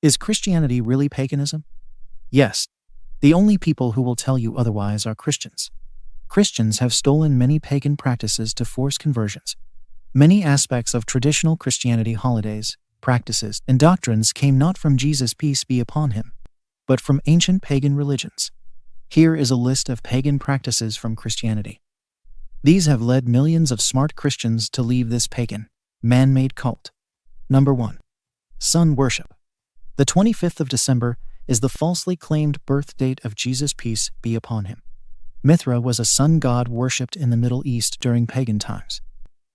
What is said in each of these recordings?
Is Christianity really paganism? Yes. The only people who will tell you otherwise are Christians. Christians have stolen many pagan practices to force conversions. Many aspects of traditional Christianity holidays, practices, and doctrines came not from Jesus, peace be upon him, but from ancient pagan religions. Here is a list of pagan practices from Christianity. These have led millions of smart Christians to leave this pagan, man-made cult. Number 1. Sun worship. The 25th of December is the falsely claimed birth date of Jesus, peace be upon him. Mithra was a sun god worshipped in the Middle East during pagan times.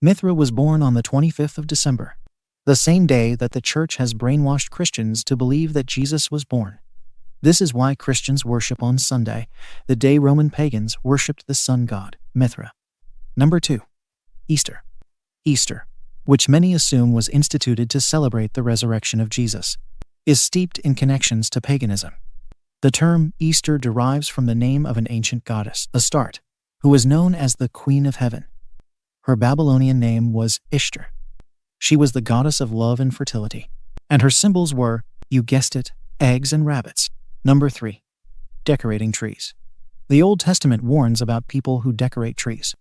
Mithra was born on the 25th of December, the same day that the church has brainwashed Christians to believe that Jesus was born. This is why Christians worship on Sunday, the day Roman pagans worshipped the sun god, Mithra. Number 2. Easter. Easter, which many assume was instituted to celebrate the resurrection of Jesus, is steeped in connections to paganism. The term Easter derives from the name of an ancient goddess, Astarte, who was known as the Queen of Heaven. Her Babylonian name was Ishtar. She was the goddess of love and fertility, and her symbols were, you guessed it, eggs and rabbits. Number 3. Decorating trees. The Old Testament warns about people who decorate trees.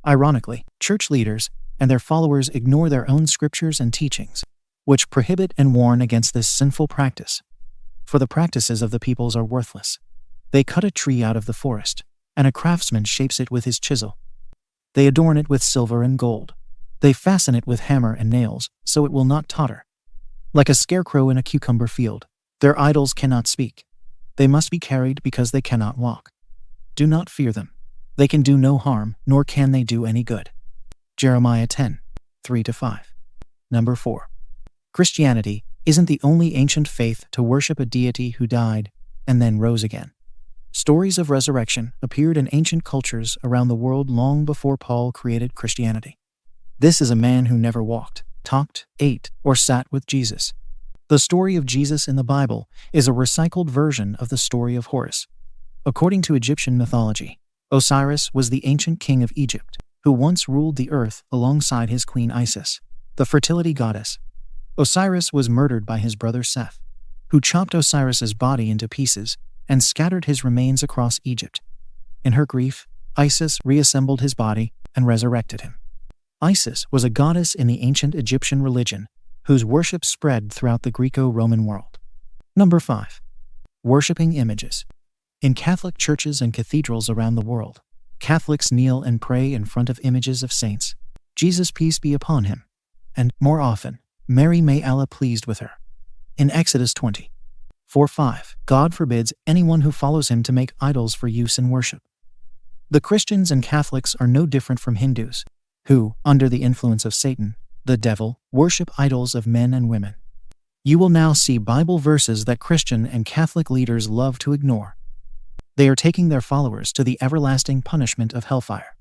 Ironically, church leaders and their followers ignore their own scriptures and teachings, which prohibit and warn against this sinful practice. For the practices of the peoples are worthless. They cut a tree out of the forest, and a craftsman shapes it with his chisel. They adorn it with silver and gold. They fasten it with hammer and nails, so it will not totter. Like a scarecrow in a cucumber field, their idols cannot speak. They must be carried because they cannot walk. Do not fear them. They can do no harm, nor can they do any good. Jeremiah 10, 3-5. Number 4. Christianity isn't the only ancient faith to worship a deity who died and then rose again. Stories of resurrection appeared in ancient cultures around the world long before Paul created Christianity. This is a man who never walked, talked, ate, or sat with Jesus. The story of Jesus in the Bible is a recycled version of the story of Horus. According to Egyptian mythology, Osiris was the ancient king of Egypt, who once ruled the earth alongside his queen Isis, the fertility goddess. Osiris was murdered by his brother Seth, who chopped Osiris's body into pieces and scattered his remains across Egypt. In her grief, Isis reassembled his body and resurrected him. Isis was a goddess in the ancient Egyptian religion, whose worship spread throughout the Greco-Roman world. Number 5. Worshipping images. In Catholic churches and cathedrals around the world, Catholics kneel and pray in front of images of saints, Jesus peace be upon him, and, more often, Mary may Allah pleased with her. In Exodus 20:4-5, God forbids anyone who follows him to make idols for use in worship. The Christians and Catholics are no different from Hindus, who, under the influence of Satan, the devil, worship idols of men and women. You will now see Bible verses that Christian and Catholic leaders love to ignore. They are taking their followers to the everlasting punishment of hellfire.